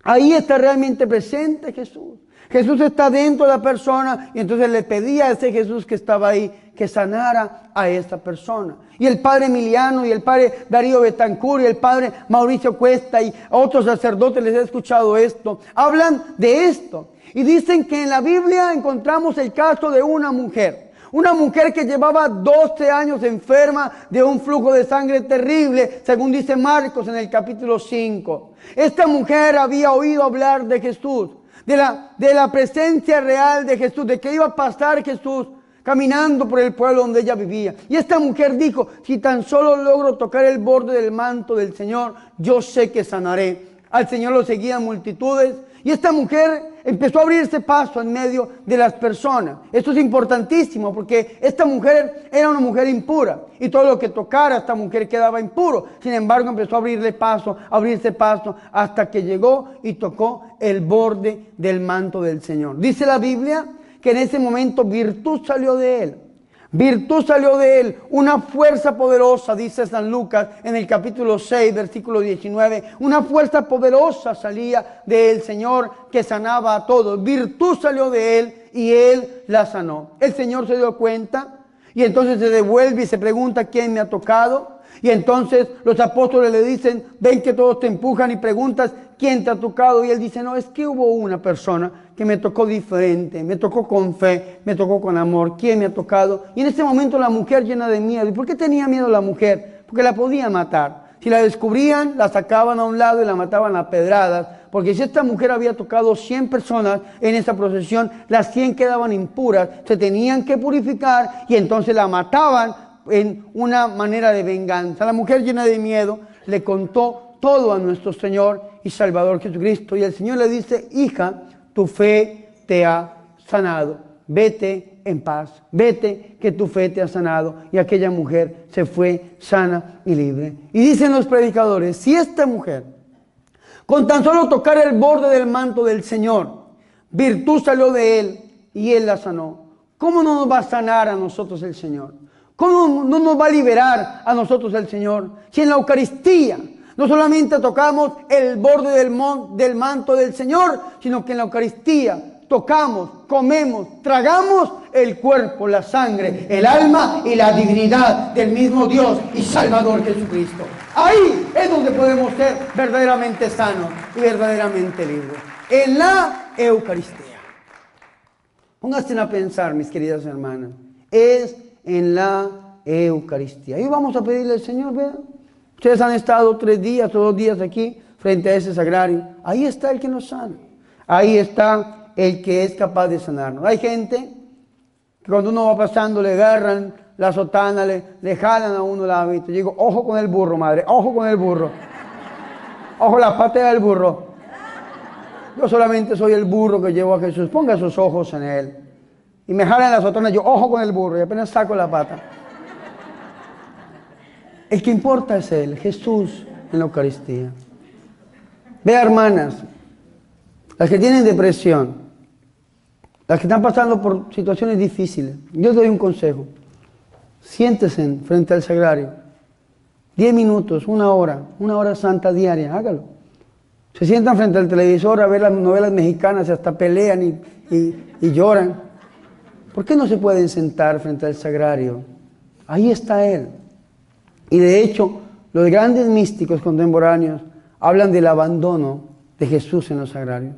Ahí está realmente presente Jesús. Jesús está dentro de la persona y entonces le pedía a ese Jesús que estaba ahí que sanara a esta persona. Y el Padre Emiliano y el Padre Darío Betancur y el Padre Mauricio Cuesta y a otros sacerdotes les he escuchado esto. Hablan de esto y dicen que en la Biblia encontramos el caso de una mujer. Una mujer que llevaba 12 años enferma de un flujo de sangre terrible, según dice Marcos en el capítulo 5. Esta mujer había oído hablar de Jesús, de la presencia real de Jesús, de que iba a pasar Jesús caminando por el pueblo donde ella vivía. Y esta mujer dijo, si tan solo logro tocar el borde del manto del Señor, yo sé que sanaré. Al Señor lo seguían multitudes. Y esta mujer empezó a abrirse paso en medio de las personas. Esto es importantísimo porque esta mujer era una mujer impura. Y todo lo que tocara a esta mujer quedaba impuro. Sin embargo, empezó a abrirse paso, hasta que llegó y tocó el borde del manto del Señor. Dice la Biblia que en ese momento virtud salió de él. Virtud salió de él, una fuerza poderosa, dice San Lucas en el capítulo 6, versículo 19. Una fuerza poderosa salía del Señor que sanaba a todos. Virtud salió de él y él la sanó. El Señor se dio cuenta y entonces se devuelve y se pregunta quién me ha tocado. Y entonces los apóstoles le dicen, ven que todos te empujan y preguntas quién te ha tocado. Y él dice, no, es que hubo una persona que me tocó diferente, me tocó con fe, me tocó con amor. ¿Quién me ha tocado? Y en ese momento la mujer llena de miedo. ¿Y por qué tenía miedo la mujer? Porque la podían matar. Si la descubrían, la sacaban a un lado y la mataban a pedradas. Porque si esta mujer había tocado 100 personas en esa procesión, las 100 quedaban impuras, se tenían que purificar y entonces la mataban en una manera de venganza. La mujer llena de miedo le contó todo a nuestro Señor y Salvador Jesucristo. Y el Señor le dice, hija, tu fe te ha sanado. Vete en paz. Vete que tu fe te ha sanado. Y aquella mujer se fue sana y libre. Y dicen los predicadores, si esta mujer, con tan solo tocar el borde del manto del Señor, virtud salió de él y él la sanó, ¿cómo no nos va a sanar a nosotros el Señor? ¿Cómo no nos va a liberar a nosotros el Señor? Si en la Eucaristía no solamente tocamos el borde del manto del Señor, sino que en la Eucaristía tocamos, comemos, tragamos el cuerpo, la sangre, el alma y la divinidad del mismo Dios y Salvador Jesucristo. Ahí es donde podemos ser verdaderamente sanos y verdaderamente libres. En la Eucaristía. Pónganse a pensar, mis queridas hermanas. Es en la Eucaristía. Y vamos a pedirle al Señor, vean. Ustedes han estado 3 días o 2 días aquí frente a ese sagrario. Ahí está el que nos sana. Ahí está el que es capaz de sanarnos. Hay gente que cuando uno va pasando le agarran la sotana, le jalan a uno la hábito. Yo digo, ojo con el burro, madre, ojo con el burro. Ojo la pata del burro. Yo solamente soy el burro que llevo a Jesús. Ponga sus ojos en él. Y me jalan la sotana, yo ojo con el burro y apenas saco la pata. El que importa es él, Jesús en la Eucaristía. Vea, hermanas, las que tienen depresión, las que están pasando por situaciones difíciles, yo les doy un consejo. Siéntese frente al sagrario, 10 minutos, una hora santa diaria, hágalo. Se sientan frente al televisor a ver las novelas mexicanas y hasta pelean y lloran. ¿Por qué no se pueden sentar frente al sagrario? Ahí está él. Y de hecho, los grandes místicos contemporáneos hablan del abandono de Jesús en los sagrarios.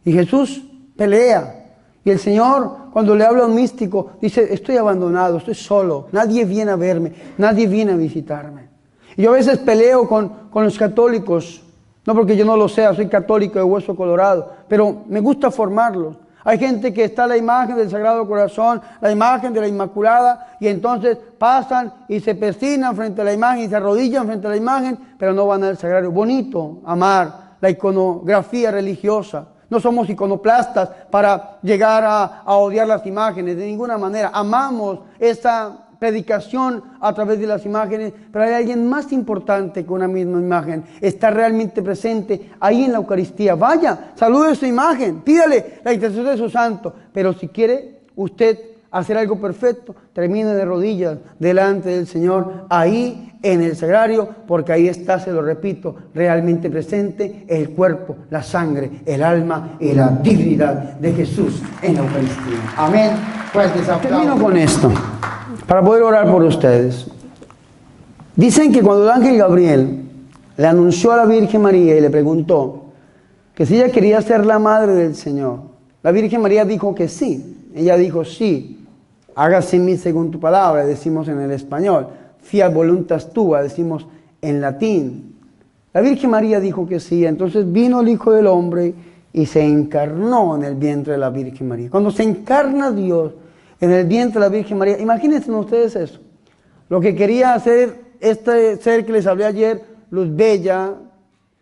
Y Jesús pelea Y el Señor, cuando le habla a un místico, dice, estoy abandonado, estoy solo, nadie viene a verme, nadie viene a visitarme. Y yo a veces peleo con los católicos, no porque yo no lo sea, soy católico de hueso colorado, pero me gusta formarlos. Hay gente que está la imagen del Sagrado Corazón, la imagen de la Inmaculada, y entonces pasan y se persignan frente a la imagen y se arrodillan frente a la imagen, pero no van al sagrario. Bonito amar la iconografía religiosa. No somos iconoplastas para llegar a odiar las imágenes, de ninguna manera. Amamos esta predicación a través de las imágenes, pero hay alguien más importante que una misma imagen. Está realmente presente ahí en la Eucaristía. Vaya, salude su imagen, pídale la intercesión de su santo. Pero si quiere usted hacer algo perfecto, termine de rodillas delante del Señor, ahí en el sagrario, porque ahí está, se lo repito, realmente presente el cuerpo, la sangre, el alma y la divinidad de Jesús en la Eucaristía. Amén. Fuertes aplausos. Termino con esto, para poder orar por ustedes. Dicen que cuando el ángel Gabriel le anunció a la Virgen María y le preguntó que si ella quería ser la madre del Señor, la Virgen María dijo que sí. Ella dijo, sí, hágase en mí según tu palabra, decimos en el español. Fiat voluntas tua, decimos en latín. La Virgen María dijo que sí, entonces vino el Hijo del Hombre y se encarnó en el vientre de la Virgen María. Cuando se encarna Dios en el vientre de la Virgen María, imagínense ustedes eso. Lo que quería hacer este ser que les hablé ayer, luz bella,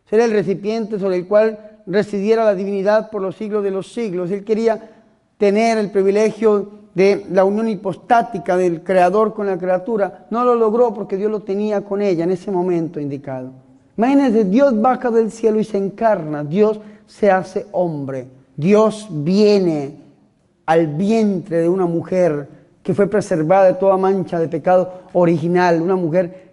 ser el recipiente sobre el cual residiera la divinidad por los siglos de los siglos. Él quería tener el privilegio de la unión hipostática del Creador con la criatura. No lo logró porque Dios lo tenía con ella en ese momento indicado. Imagínense, Dios baja del cielo y se encarna, Dios se hace hombre, Dios viene al vientre de una mujer que fue preservada de toda mancha de pecado original, una mujer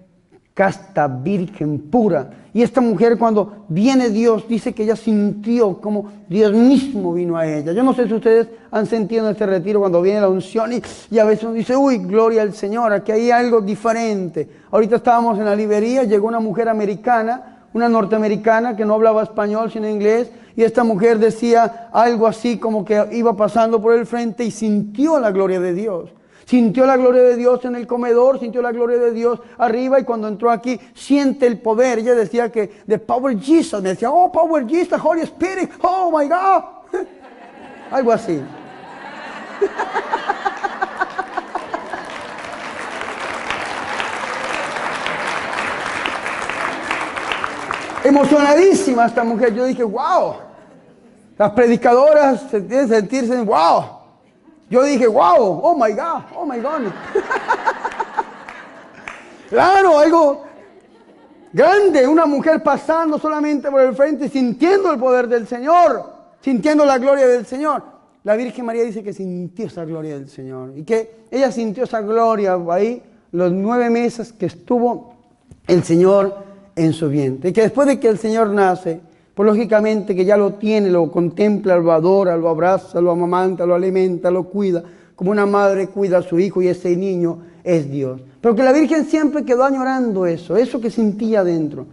casta, virgen, pura. Y esta mujer, cuando viene Dios, dice que ella sintió como Dios mismo vino a ella. Yo no sé si ustedes han sentido en este retiro cuando viene la unción y a veces uno dice, uy, gloria al Señor, aquí hay algo diferente. Ahorita estábamos en la librería, llegó una mujer americana, una norteamericana que no hablaba español sino inglés, y esta mujer decía algo así como que iba pasando por el frente y sintió la gloria de Dios. Sintió la gloria de Dios en el comedor, sintió la gloria de Dios arriba, y cuando entró aquí siente el poder. Ella decía que the power Jesus, me decía, oh, power Jesus, Holy Spirit, oh my God. Algo así. Emocionadísima esta mujer. Yo dije, wow. Las predicadoras se tienen que sentirse, wow. Yo dije, wow, oh my God. Claro, algo grande, una mujer pasando solamente por el frente, sintiendo el poder del Señor, sintiendo la gloria del Señor. La Virgen María dice que sintió esa gloria del Señor y que ella sintió esa gloria ahí los 9 meses que estuvo el Señor en su vientre. Y que después de que el Señor nace, pues lógicamente que ya lo tiene, lo contempla, lo adora, lo abraza, lo amamanta, lo alimenta, lo cuida, como una madre cuida a su hijo, y ese niño es Dios. Pero que la Virgen siempre quedó añorando eso que sentía dentro.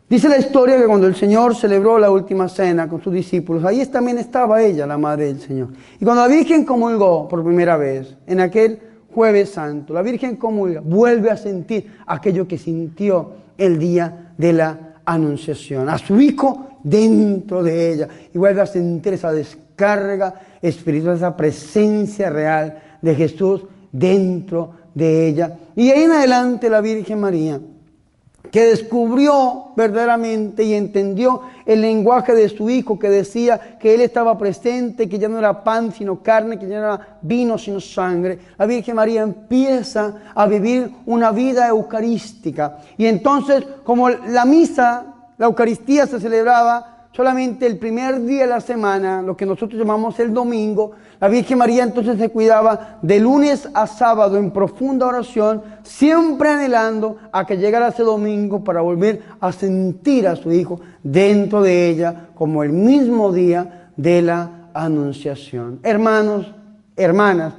Dice la historia que cuando el Señor celebró la última cena con sus discípulos, ahí también estaba ella, la madre del Señor. Y cuando la Virgen comulgó por primera vez, en aquel Jueves Santo, la Virgen comulga, vuelve a sentir aquello que sintió el día de la Anunciación, a su hijo dentro de ella, y vuelve a sentir esa descarga espiritual, esa presencia real de Jesús dentro de ella. Y ahí en adelante la Virgen María, que descubrió verdaderamente y entendió el lenguaje de su hijo, que decía que él estaba presente, que ya no era pan sino carne, que ya no era vino sino sangre. La Virgen María empieza a vivir una vida eucarística. Y entonces, como la misa, la Eucaristía se celebraba solamente el primer día de la semana, lo que nosotros llamamos el domingo, la Virgen María entonces se cuidaba de lunes a sábado en profunda oración, siempre anhelando a que llegara ese domingo para volver a sentir a su hijo dentro de ella como el mismo día de la Anunciación. Hermanos, hermanas,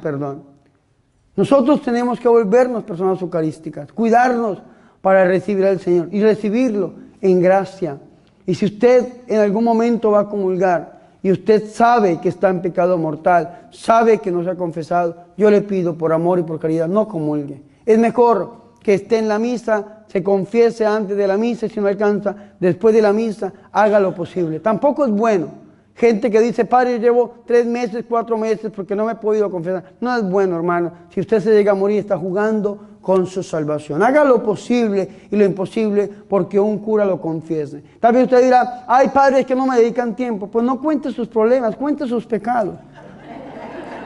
nosotros tenemos que volvernos personas eucarísticas, cuidarnos para recibir al Señor y recibirlo en gracia. Y si usted en algún momento va a comulgar y usted sabe que está en pecado mortal, sabe que no se ha confesado, yo le pido por amor y por caridad, no comulgue. Es mejor que esté en la misa, se confiese antes de la misa, y si no alcanza, después de la misa, haga lo posible. Tampoco es bueno. Gente que dice, padre, llevo 3 meses, 4 meses, porque no me he podido confesar. No es bueno, hermano. Si usted se llega a morir, está jugando con su salvación. Haga lo posible y lo imposible porque un cura lo confiese. Tal vez usted dirá, ay, padre, es que no me dedican tiempo. Pues no cuente sus problemas, cuente sus pecados.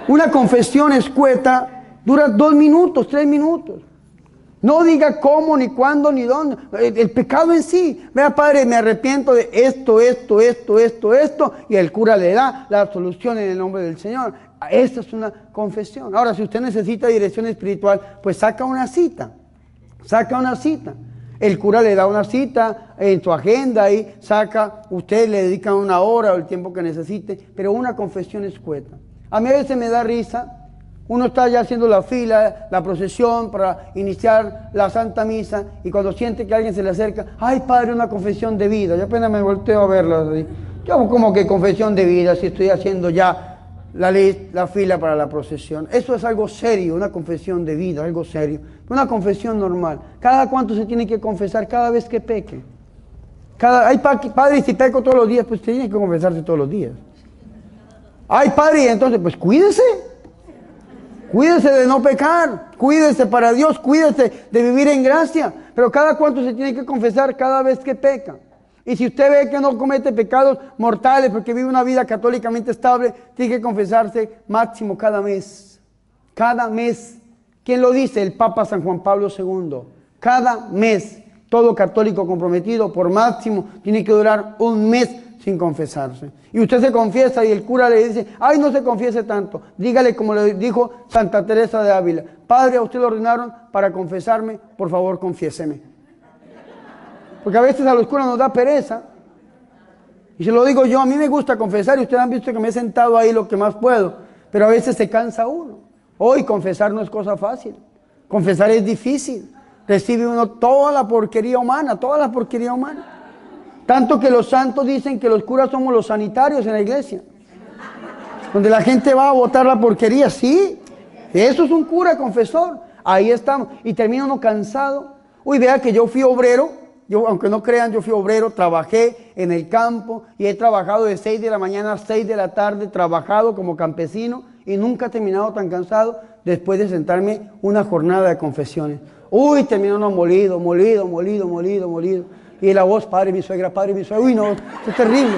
Una confesión escueta dura 2 minutos, 3 minutos. No diga cómo, ni cuándo, ni dónde. El pecado en sí. Vea, padre, me arrepiento de esto, y el cura le da la solución en el nombre del Señor. Esta es una confesión. Ahora, si usted necesita dirección espiritual, pues saca una cita. Saca una cita. El cura le da una cita en su agenda y usted le dedica 1 hora o el tiempo que necesite, pero una confesión escueta. A mí a veces me da risa. Uno está ya haciendo la fila, la procesión para iniciar la Santa Misa y cuando siente que alguien se le acerca, ay, padre, una confesión de vida. Yo apenas me volteo a verla. Yo como que confesión de vida si estoy haciendo ya la fila para la procesión. Eso es algo serio, una confesión de vida, algo serio. Una confesión normal. ¿Cada cuánto se tiene que confesar? Cada vez que peque. Padre, si peco todos los días, pues tiene que confesarse todos los días. Ay, padre, entonces, pues cuídese. Cuídese de no pecar, cuídese para Dios, cuídese de vivir en gracia. Pero cada cuánto se tiene que confesar cada vez que peca. Y si usted ve que no comete pecados mortales porque vive una vida católicamente estable, tiene que confesarse máximo cada mes. Cada mes. ¿Quién lo dice? El Papa San Juan Pablo II. Cada mes, todo católico comprometido por máximo tiene que durar 1 mes sin confesarse. Y usted se confiesa y el cura le dice, ay, no se confiese tanto. Dígale como le dijo Santa Teresa de Ávila, padre, a usted lo ordenaron para confesarme, por favor, confiéseme. Porque a veces a los curas nos da pereza. Y se lo digo yo, a mí me gusta confesar y ustedes han visto que me he sentado ahí lo que más puedo, pero a veces se cansa uno. Hoy confesar no es cosa fácil. Confesar es difícil. Recibe uno toda la porquería humana, toda la porquería humana. Tanto que los santos dicen que los curas somos los sanitarios en la iglesia. Donde la gente va a botar la porquería, sí. Eso es un cura confesor. Ahí estamos. Y termina uno cansado. Uy, vea que yo fui obrero. Aunque no crean, yo fui obrero. Trabajé en el campo y he trabajado de 6 de la mañana a 6 de la tarde. Trabajado como campesino y nunca he terminado tan cansado después de sentarme una jornada de confesiones. Uy, terminó uno molido. Y la voz, padre, mi suegra, uy, no, esto es terrible.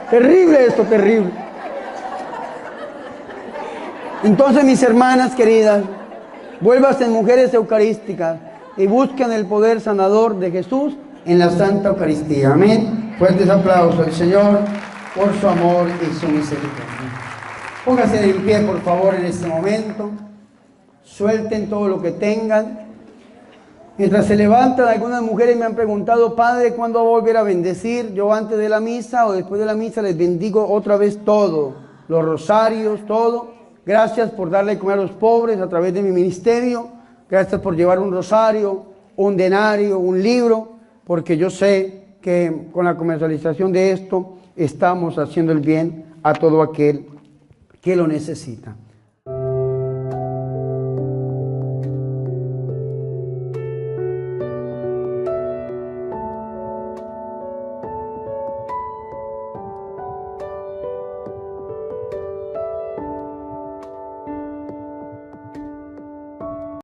Terrible esto, terrible. Entonces, mis hermanas queridas, vuélvanse mujeres eucarísticas y busquen el poder sanador de Jesús en la Santa Eucaristía. Amén. Fuertes aplausos al Señor por su amor y su misericordia. Pónganse en pie, por favor, en este momento. Suelten todo lo que tengan. Mientras se levantan, algunas mujeres me han preguntado, padre, ¿cuándo va a volver a bendecir? Yo antes de la misa o después de la misa les bendigo otra vez todo, los rosarios, todo. Gracias por darle de comer a los pobres a través de mi ministerio. Gracias por llevar un rosario, un denario, un libro, porque yo sé que con la comercialización de esto estamos haciendo el bien a todo aquel que lo necesita.